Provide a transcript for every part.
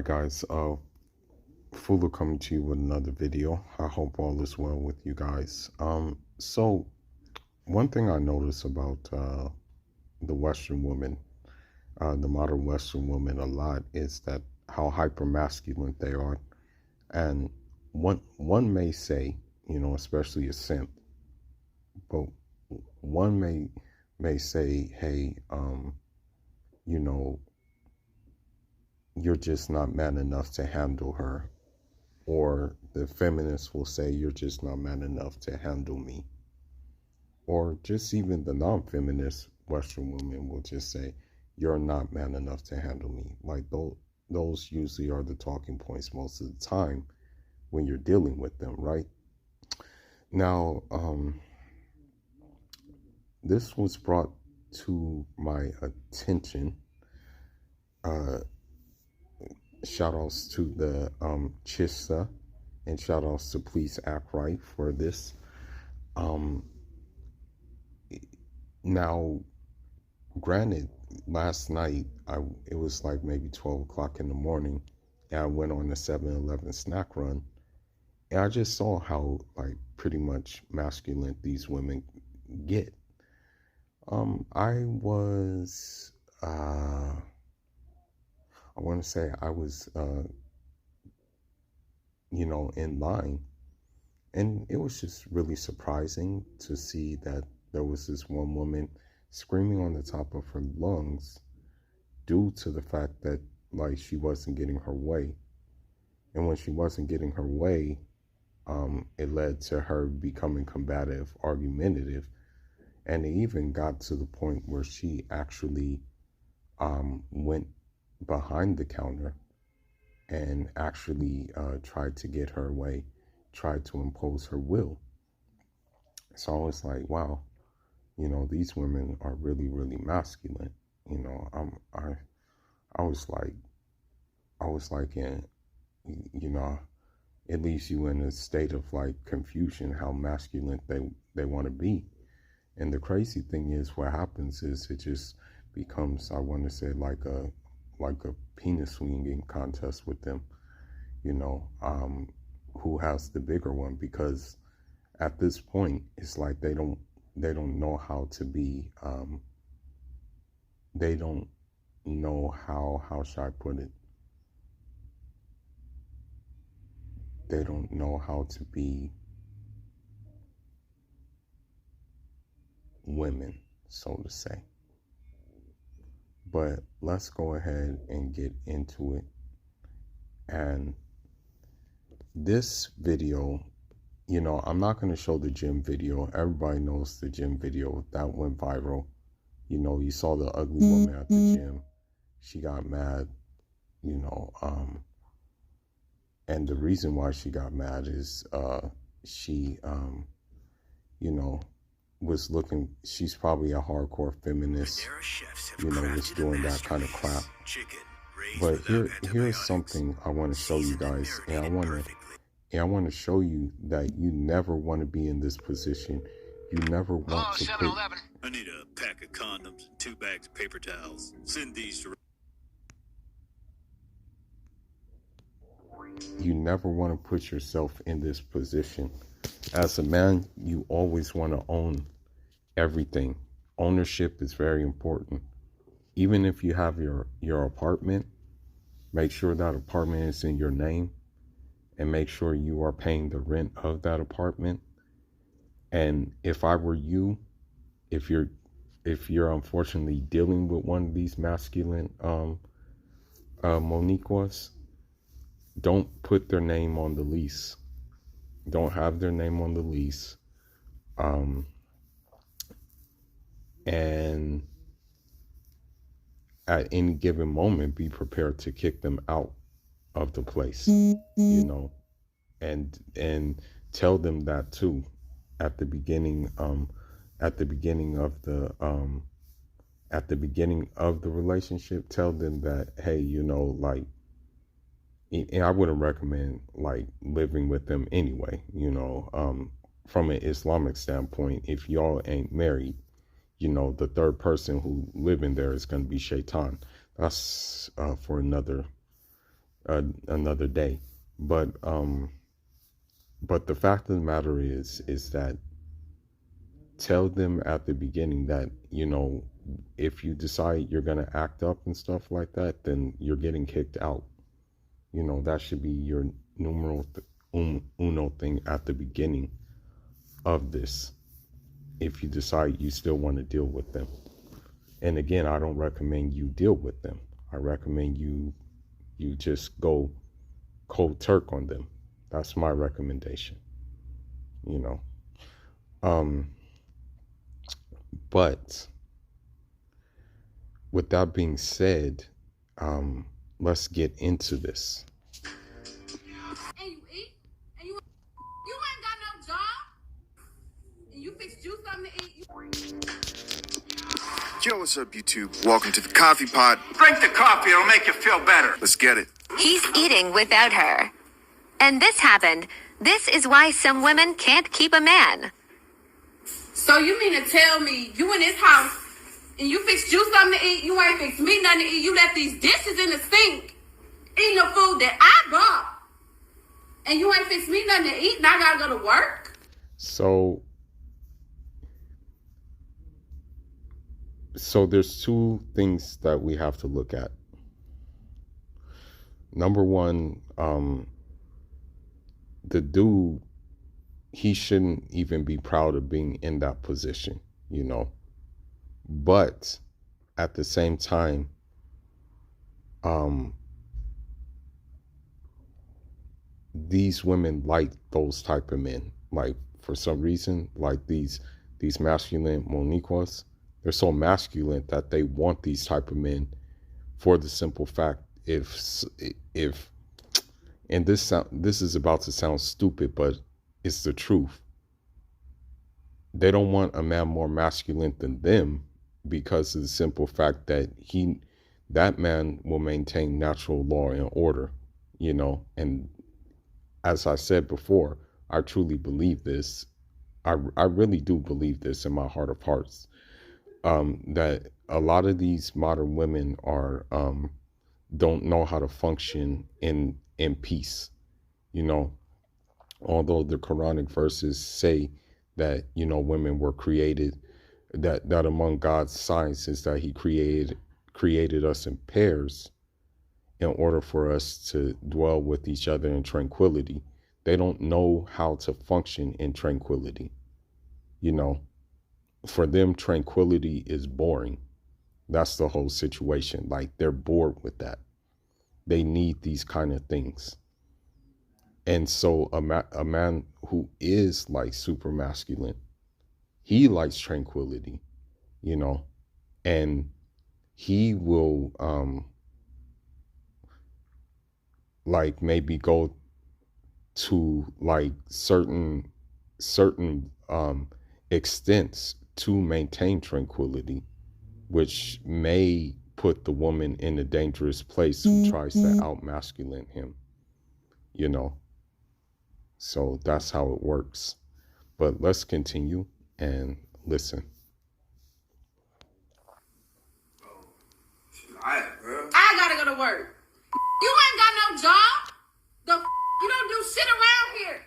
Guys, Fuller coming to you with another video. I hope all is well with you guys. So one thing I notice about the Western woman, the modern Western woman a lot, is that how hyper masculine they are. And one may say, especially a simp, but one may say, hey, you're just not man enough to handle her. Or the feminists will say, you're just not man enough to handle me. Or just even the non-feminist Western women will just say, you're not man enough to handle me. Like those usually are the talking points most of the time when you're dealing with them, right? Now, this was brought to my attention. Shout outs to the Chissa, and shout outs to Please Act Right for this. Now, granted, last night it was like maybe 12 o'clock in the morning, and I went on a 7-Eleven snack run, and I just saw how like pretty much masculine these women get. I want to say I was, in line, and it was just really surprising to see that there was this one woman screaming on the top of her lungs due to the fact that, like, she wasn't getting her way. And when she wasn't getting her way, it led to her becoming combative, argumentative, and it even got to the point where she actually went behind the counter and actually tried to get her way, tried to impose her will. So I was like, wow, these women are really, really masculine. I was like in, it leaves you in a state of like confusion how masculine they want to be. And the crazy thing is, what happens is it just becomes, I want to say, like a penis swinging contest with them, who has the bigger one, because at this point it's like they don't know how to be, they don't know how should I put it, they don't know how to be women, so to say. But let's go ahead and get into it. And this video, I'm not going to show the gym video. Everybody knows the gym video. That went viral. You saw the ugly woman at the gym. She got mad, and the reason why she got mad is she, was looking, she's probably a hardcore feminist, was doing that kind of crap. But here's something I want to show you guys, and I want to show you that you never want to be in this position. You never want to put... I need a pack of condoms and 2 bags of paper towels. Send these to... You never want to put yourself in this position. As a man, you always want to own everything. Ownership is very important. Even if you have your apartment, make sure that apartment is in your name, and make sure you are paying the rent of that apartment. And if I were you, if you're unfortunately dealing with one of these masculine moniquas, don't put their name on the lease. Don't have their name on the lease. And at any given moment, be prepared to kick them out of the place, and tell them that too at the beginning of the relationship. Tell them that, hey, and I wouldn't recommend like living with them anyway, from an Islamic standpoint. If y'all ain't married, the third person who live in there is going to be shaitan. That's for another another day. But the fact of the matter is that tell them at the beginning that, if you decide you're going to act up and stuff like that, then you're getting kicked out. That should be your uno thing at the beginning of this, if you decide you still want to deal with them. And again, I don't recommend you deal with them. I recommend you just go cold turk on them. That's my recommendation. But with that being said, let's get into this. And you eat, and you ain't got no job, and you fix you something to eat. Yo, what's up, YouTube? Welcome to the Coffee Pot. Drink the coffee, it'll make you feel better. Let's get it. He's eating without her. And this happened. This is why some women can't keep a man. So you mean to tell me you in this house and you fixed you something to eat, you ain't fixed me nothing to eat, you left these dishes in the sink, eating the food that I bought, and you ain't fixed me nothing to eat, and I gotta go to work? So there's two things that we have to look at. Number one, the dude, he shouldn't even be proud of being in that position, but at the same time, these women like those type of men. Like, for some reason, like these masculine moniquas, they're so masculine that they want these type of men for the simple fact, and this is about to sound stupid, but it's the truth. They don't want a man more masculine than them because of the simple fact that that man will maintain natural law and order, and as I said before, I truly believe this. I really do believe this in my heart of hearts, that a lot of these modern women are don't know how to function in peace. Although the Quranic verses say that women were created, that among God's signs is that he created us in pairs in order for us to dwell with each other in tranquility. They don't know how to function in tranquility. For them, tranquility is boring. That's the whole situation. Like, they're bored with that. They need these kind of things. And so a man who is like super masculine, he likes tranquility, and he will like maybe go to like certain extents to maintain tranquility, which may put the woman in a dangerous place who tries to out-masculine him, So that's how it works. But let's continue and listen. I gotta go to work. You ain't got no job. You don't do shit around here.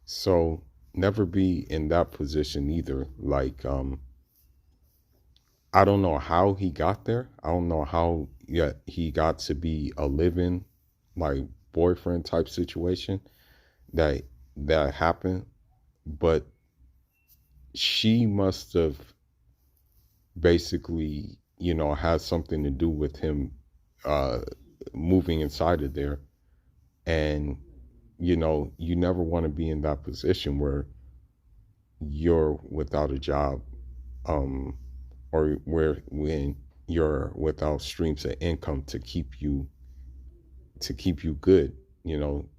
So never be in that position either. Like, I don't know how he got there. I don't know how he got to be a living, like, boyfriend type situation that happened. But she must have basically, had something to do with him moving inside of there. And, you never want to be in that position where you're without a job, or when you're without streams of income to keep you good,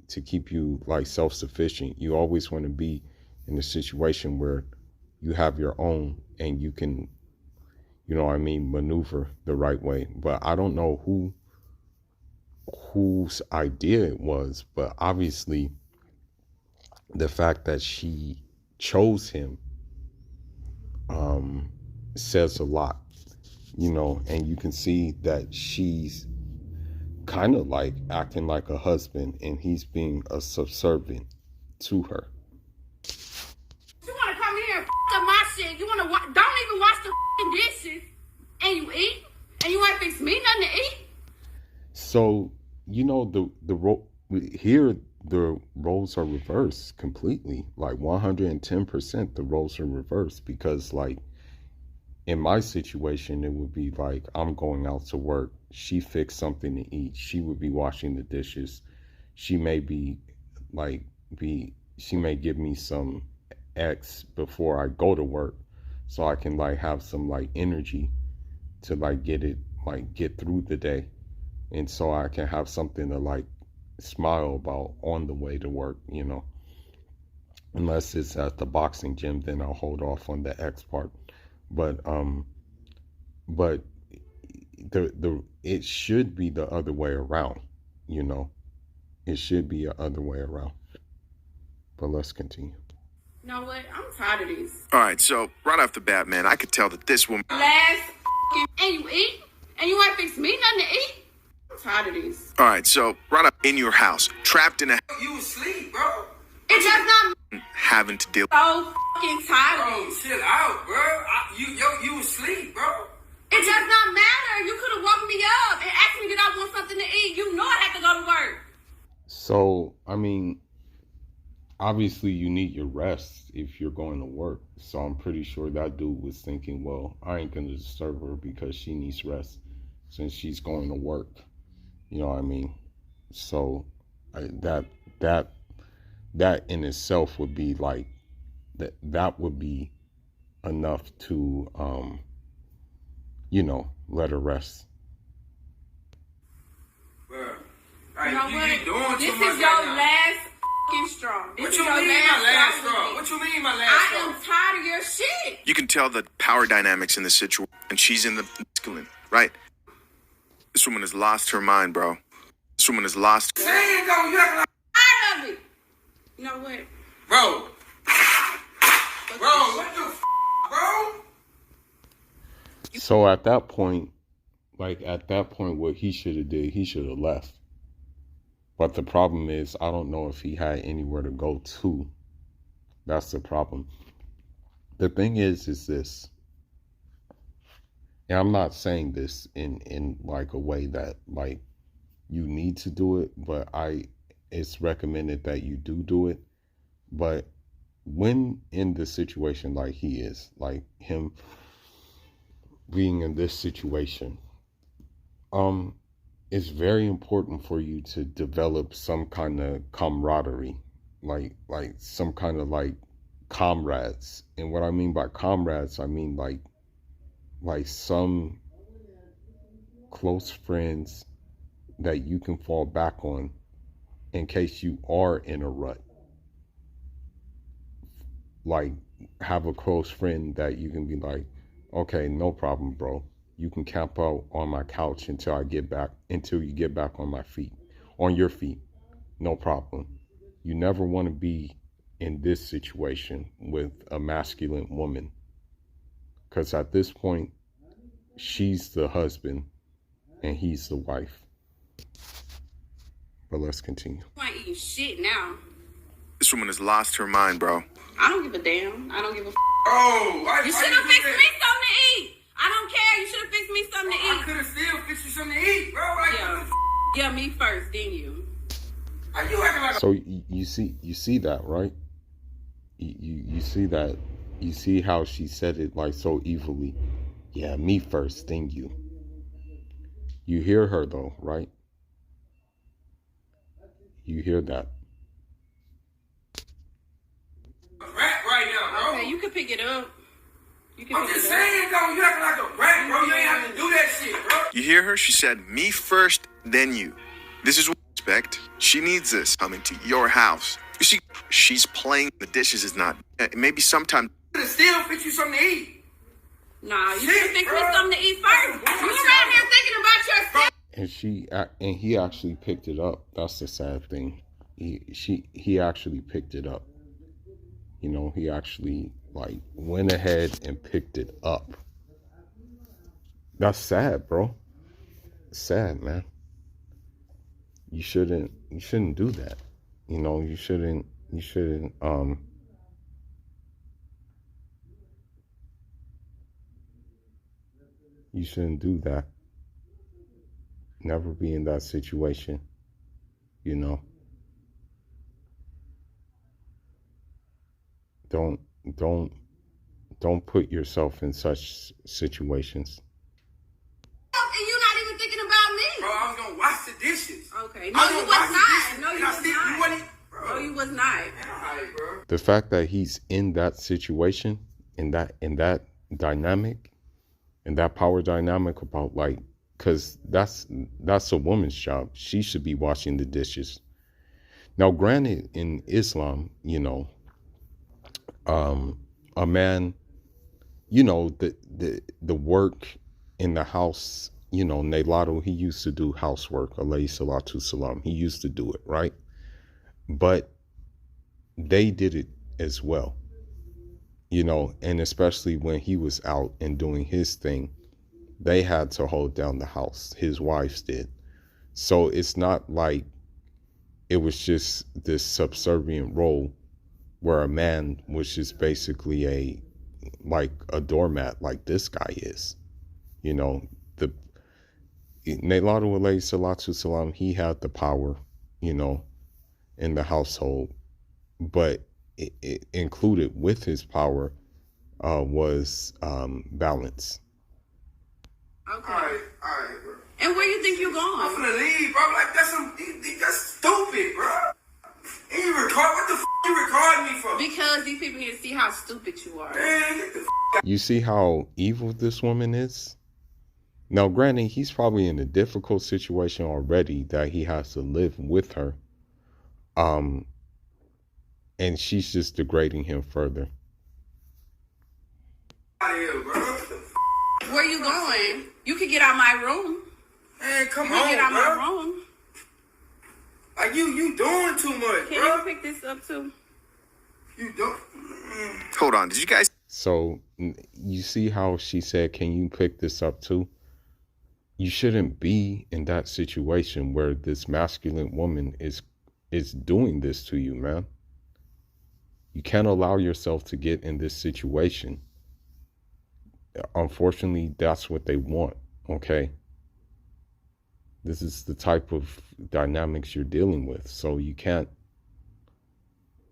to keep you like self-sufficient. You always want to be in a situation where you have your own and you can, maneuver the right way. But I don't know whose idea it was, but obviously the fact that she chose him says a lot, and you can see that she's kind of like acting like a husband, and he's being a subservient to her. You want to come here and up my shit? You want to don't even wash the dishes, and you eat, and you ain't fix me nothing to eat. So here the roles are reversed completely, like 110%. The roles are reversed because, like, in my situation, it would be like I'm going out to work. She fixed something to eat. She would be washing the dishes. She may she may give me some X before I go to work, so I can like have some like energy to like get through the day, and so I can have something to like smile about on the way to work. Unless it's at the boxing gym, then I'll hold off on the X part. But it should be the other way around, It should be the other way around. But let's continue. You know what? I'm tired of this. All right, so right off the bat, man, I could tell that this woman. And you eat, and you ain't fix me nothing to eat. I'm tired of this. All right, so right up in your house, trapped in a. You asleep, bro. It does not. Having to deal. So fucking tired of Bro, this. chill out, bro. You asleep, bro. It does not matter. You could have woke me up and asked me did I want something to eat. You know I have to go to work. So, I mean, obviously you need your rest if you're going to work. So I'm pretty sure that dude was thinking, well, I ain't going to disturb her because she needs rest since she's going to work. You know what I mean? So that in itself would be like, that would be enough to, let her rest. Bro, You know what? you doing This too much is your right now. last fucking straw. What you mean my last straw? What you mean my last I straw? am tired of your shit. You can tell the power dynamics in the situation, and she's in the masculine, right? This woman has lost her mind, bro. This woman has lost. Say it, though. You acting like. Tired of it. You know what? Bro, what the bro? So at that point, what he should have did, he should have left. But the problem is, I don't know if he had anywhere to go to. That's the problem. The thing is this, and I'm not saying this in like a way that like you need to do it, but it's recommended that you do it. But when in the situation like he is, like him being in this situation, it's very important for you to develop some kind of camaraderie, like some kind of like comrades. And what I mean by comrades, I mean like some close friends that you can fall back on in case you are in a rut. Like, have a close friend that you can be like, okay, no problem, bro. You can camp out on my couch until you get back on your feet. No problem. You never want to be in this situation with a masculine woman, because at this point, she's the husband and he's the wife. But let's continue. You ain't eating shit now. This woman has lost her mind, bro. I don't give a damn. I don't give a Oh, why You should have you fixed do me that? something to eat. I don't care. You should have fixed me something to I eat. could have still fixed you something to eat, bro. Like, Yeah, me first, then you. are you acting like a So you see that, right? You see that. You see how she said it like so evilly. Yeah, me first, then you. You hear her though, right? You hear that. rat right now, bro? Okay, you can pick it up. You can I'm pick just it up. saying, though, you acting like a rat, bro. You ain't have to do that shit, bro. You hear her? She said, me first, then you. This is what I expect. She needs this coming to your house. You see, she's playing. The dishes is not. Maybe sometime. Could have still fixed you something to eat. Nah, you Shit, should fix me bro. something to eat first. You around here thinking about yourself. And he actually picked it up. That's the sad thing. He actually picked it up. You know, he actually like went ahead and picked it up. That's sad, bro. Sad, man. you shouldn't do that. You know, you shouldn't do that. Never be in that situation, you know. Don't don't don't put yourself in such situations. And you're not even thinking about me. Bro, I was gonna wash the dishes. Okay. No, you was not. No, you was not. Bro. No, you was not. Alright, bro. The fact that he's in that situation, in that dynamic, in that power dynamic about like, because that's a woman's job. She should be washing the dishes. Now, granted, in Islam, you know, a man, you know, the work in the house, you know, Nelado, he used to do housework, alayhi salatu salam. He used to do it, right? But they did it as well, you know, and especially when he was out and doing his thing, they had to hold down the house. His wives did. So it's not like it was just this subservient role where a man was just basically a doormat like this guy is. You know, the Nelado alayhi salatu salam, he had the power, you know, in the household, but it included with his power was balance. Okay. Alright, bro. And where you think you I'm going? finna leave, bro. Like, that's stupid, bro. And you record, what the f*** you recording me for? Because these people need to see how stupid you are. Man, get the f*** You see how evil this woman is? Now, granted, he's probably in a difficult situation already that he has to live with her. And she's just degrading him further. out of here, bro. Where you going? You can get out my room. Man, come You can get out on, bro. my room. Like, you doing too much, Can bro. you pick this up too? You doing... Hold on. Did you guys So you see how she said, can you pick this up too? You shouldn't be in that situation where this masculine woman is doing this to you, man. You can't allow yourself to get in this situation. Unfortunately, that's what they want, okay? This is the type of dynamics you're dealing with. So you can't,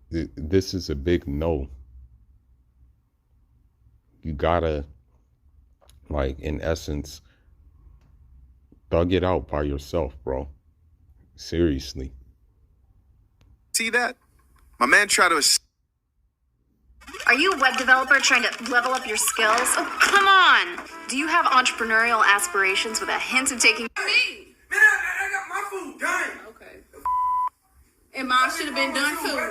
this is a big no. You gotta, like, in essence, thug it out by yourself, bro. Seriously. see that? My man tried to... Are you a web developer trying to level up your skills? Oh, come on! Do you have entrepreneurial aspirations with a hint of taking... Me. Man, I got my food done. Okay. And mine should have been done too. Now,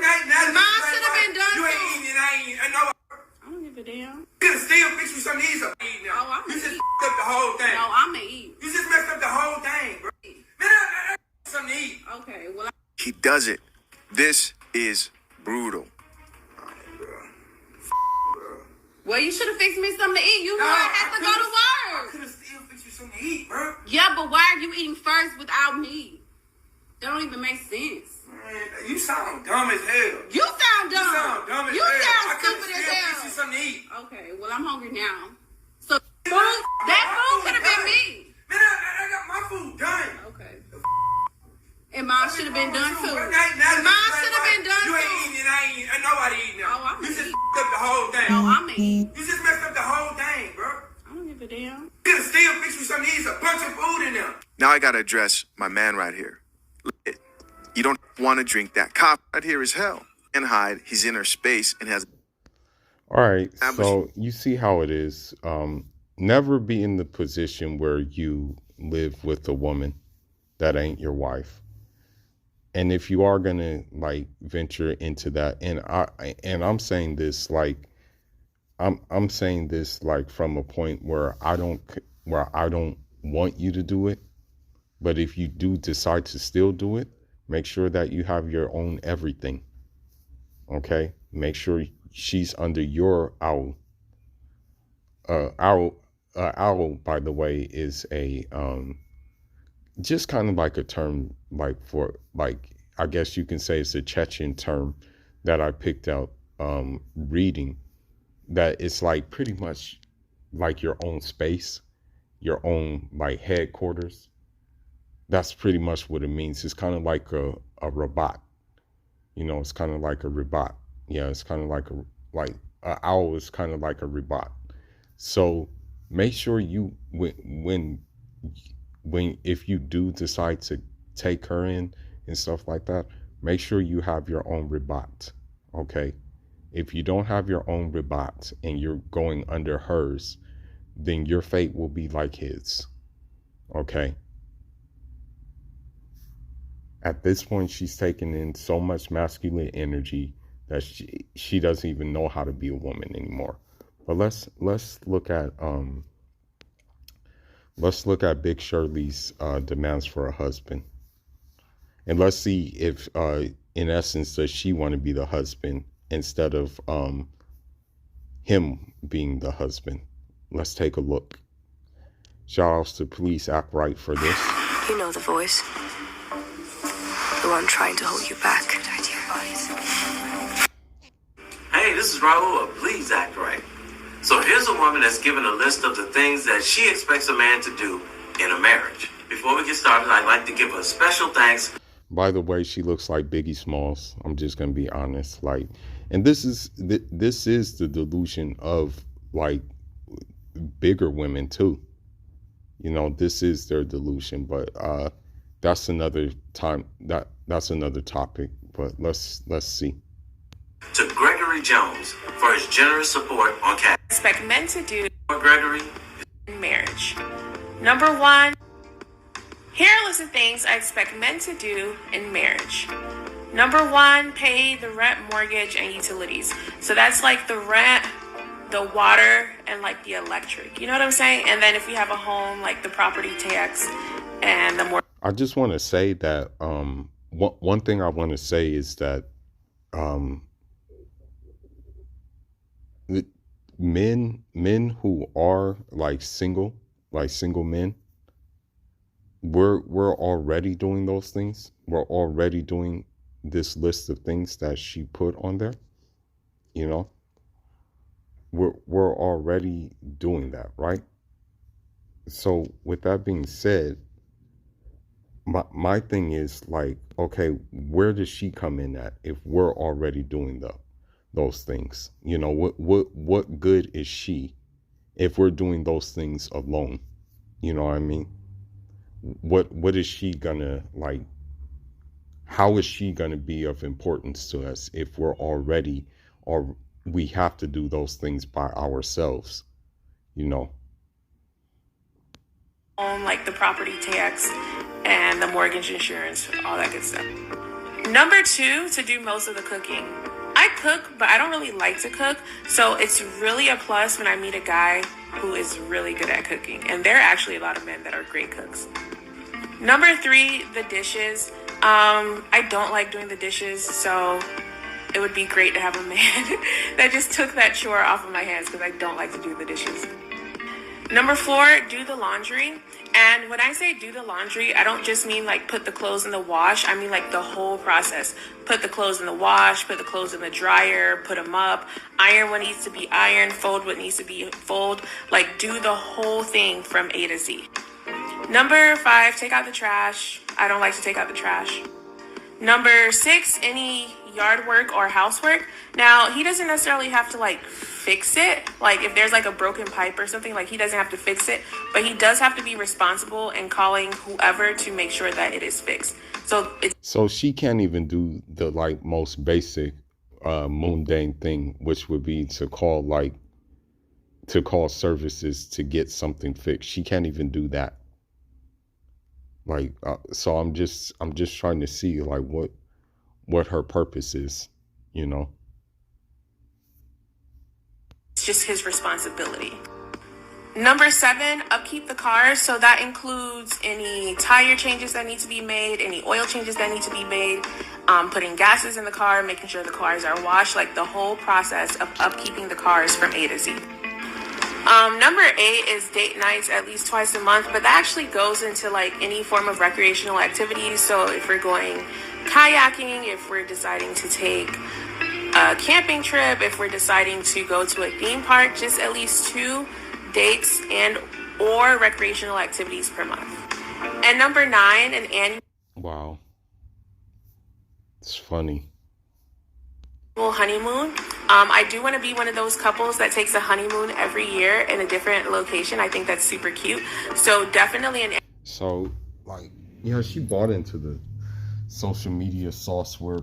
Mine should have been done You too. ain't eating it, I know. I don't give a damn. You could still fix you some needs up eating now. Oh, I'm You just eat. f***ed up the whole thing. No, I'ma eat. You just messed up the whole thing, bro. Man, I some need. Okay, well, He does it. This is brutal. well, you should have fixed me something to eat. You know I had to go to I work. could have still fixed you something to eat, bro. Yeah, but why are you eating first without me? That don't even make sense. Man, you sound dumb as hell. You sound dumb. You sound dumb as You hell. sound I could stupid still as fix you hell. something to eat. Okay, well, I'm hungry now. So that food could have been me. Man, I got my food done. Okay. And mine should have been done too. Now, Mine should have been done You ain't too. eating it, ain't nobody eating it. Oh, I'm You just eat. f***ed up the whole thing. No, I'ma eat. You just messed up the whole thing, bro. I don't give a damn. You could have still fixed you something to eat. There's a bunch of food in there. Now I gotta address my man right here. You don't want to drink that. Cop right here is hell. And hide. He's in her space and has... All right, so you see how it is. Never be in the position where you live with a woman that ain't your wife. And if you are gonna like venture into that, and I'm saying this like I'm saying this like from a point where I don't want you to do it, but if you do decide to still do it, make sure that you have your own everything. Okay, make sure she's under your owl. Owl, by the way, is a just kind of like a term, like for like, I guess you can say it's a Chechen term that I picked out reading, that it's like pretty much like your own space, your own like headquarters. That's pretty much what it means. It's kind of like a robot, you know, it's kind of like a robot. Yeah, it's kind of like an owl is kind of like a robot. So make sure you, when if you do decide to take her in and stuff like that, make sure you have your own robot. Okay. If you don't have your own robot and you're going under hers, then your fate will be like his. Okay. At this point, she's taking in so much masculine energy that she doesn't even know how to be a woman anymore. But let's look at Big Shirley's demands for a husband, and let's see if in essence does she want to be the husband instead of him being the husband. Let's take a look. Shout outs to Police Act Right for this. You know the voice. The one trying to hold you back. Hey, this is Raul. Please act right. So here's a woman that's given a list of the things that she expects a man to do in a marriage. Before we get started, I'd like to give a special thanks. By the way, she looks like Biggie Smalls. I'm just gonna be honest. Like, and this is the delusion of like bigger women too. You know, this is their delusion, but that's another time. That's another topic. But let's see. To Gregory Jones for his generous support on cash. Expect men to do Gregory in marriage. Number one, here are a list of things I expect men to do in marriage. Number one, pay the rent, mortgage, and utilities. So that's like the rent, the water, and like the electric. You know what I'm saying? And then if you have a home, like the property tax and the mortgage. I just want to say that one thing I want to say is that men who are like single men, we're already doing those things. We're already doing this list of things that she put on there. You know, we're already doing that, right? So with that being said, my thing is like, okay, where does she come in at if we're already doing those things? You know, what good is she if we're doing those things alone? You know what I mean? What is she gonna like? How is she gonna be of importance to us if we're already, or we have to do those things by ourselves? You know, like the property tax and the mortgage insurance, all that good stuff. Number two, to do most of the cooking. I cook, but I don't really like to cook. So it's really a plus when I meet a guy who is really good at cooking. And there are actually a lot of men that are great cooks. Number three, the dishes. I don't like doing the dishes, so it would be great to have a man that just took that chore off of my hands because I don't like to do the dishes. Number four, do the laundry. And when I say do the laundry, I don't just mean like put the clothes in the wash. I mean like the whole process. Put the clothes in the wash, put the clothes in the dryer, put them up, iron what needs to be ironed, fold what needs to be fold. Like do the whole thing from A to Z. Number five, take out the trash. I don't like to take out the trash. Number six, any yard work or housework. Now, he doesn't necessarily have to like fix it. Like if there's like a broken pipe or something, like he doesn't have to fix it, but he does have to be responsible and calling whoever to make sure that it is fixed. So she can't even do the like most basic mundane thing, which would be to call services to get something fixed. She can't even do that. Like so I'm just trying to see like what her purpose is, you know. It's just his responsibility. Number seven, upkeep the car. So that includes any tire changes that need to be made, any oil changes that need to be made, putting gases in the car, making sure the cars are washed, like the whole process of upkeeping the cars from A to Z. Number 8 is date nights at least twice a month, but that actually goes into like any form of recreational activities. So if we're going kayaking, if we're deciding to take a camping trip, if we're deciding to go to a theme park, just at least 2 dates and or recreational activities per month. And number 9, an annual. Wow. It's funny. Honeymoon. I do want to be one of those couples that takes a honeymoon every year in a different location. I think that's super cute. So definitely So, like, you know, she bought into the social media sauce where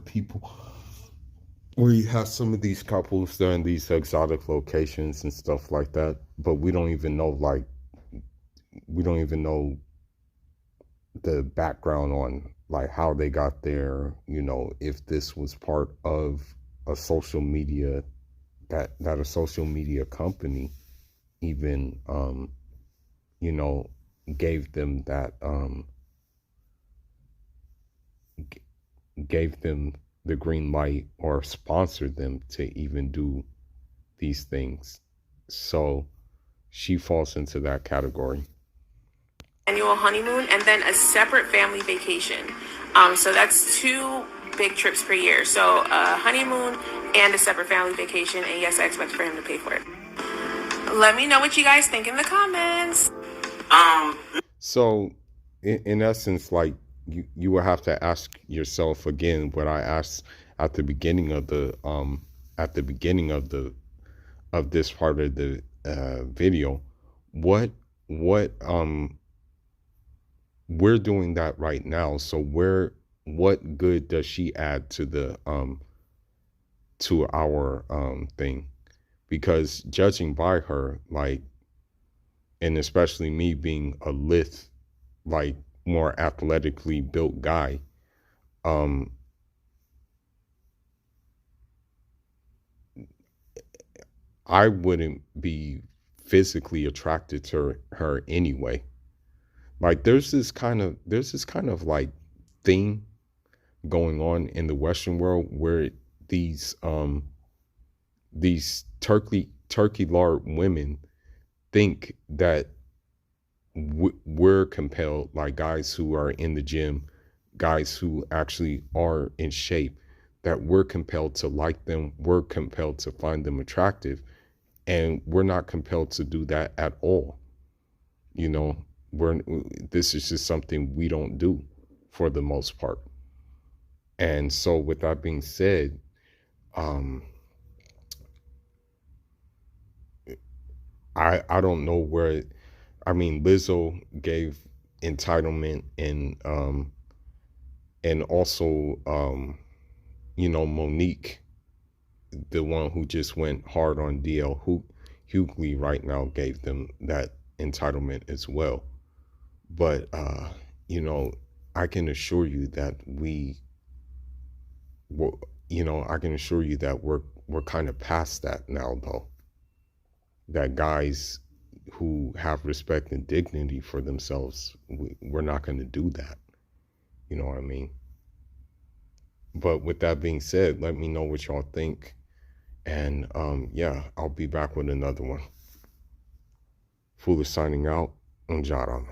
you have some of these couples that are in these exotic locations and stuff like that, but we don't even know the background on like how they got there, you know, if this was part of a social media that a social media company even you know, gave them that gave them the green light or sponsored them to even do these things. So she falls into that category. Annual honeymoon and then a separate family vacation. So that's 2 big trips per year. So a honeymoon and a separate family vacation. And yes, I expect for him to pay for it. Let me know what you guys think in the comments. So in essence, like you will have to ask yourself again what I asked at the beginning of the of this part of the video. What we're doing that right now. So what good does she add to the to our thing? Because judging by her, like, and especially me being a lithe, like more athletically built guy, I wouldn't be physically attracted to her anyway. Like there's this kind of like thing going on in the Western world where these turkey lard women think that we're compelled, like guys who are in the gym, guys who actually are in shape, that we're compelled to like them, we're compelled to find them attractive, and we're not compelled to do that at all. You know, this is just something we don't do for the most part. And so with that being said, I don't know where, I mean, Lizzo gave entitlement and also, you know, Monique, the one who just went hard on DL Hughley right now, gave them that entitlement as well. But, you know, I can assure you that we're kind of past that now, though. That guys who have respect and dignity for themselves, we're not going to do that. You know what I mean? But with that being said, let me know what y'all think. And yeah, I'll be back with another one. Foolish signing out. Unjarana.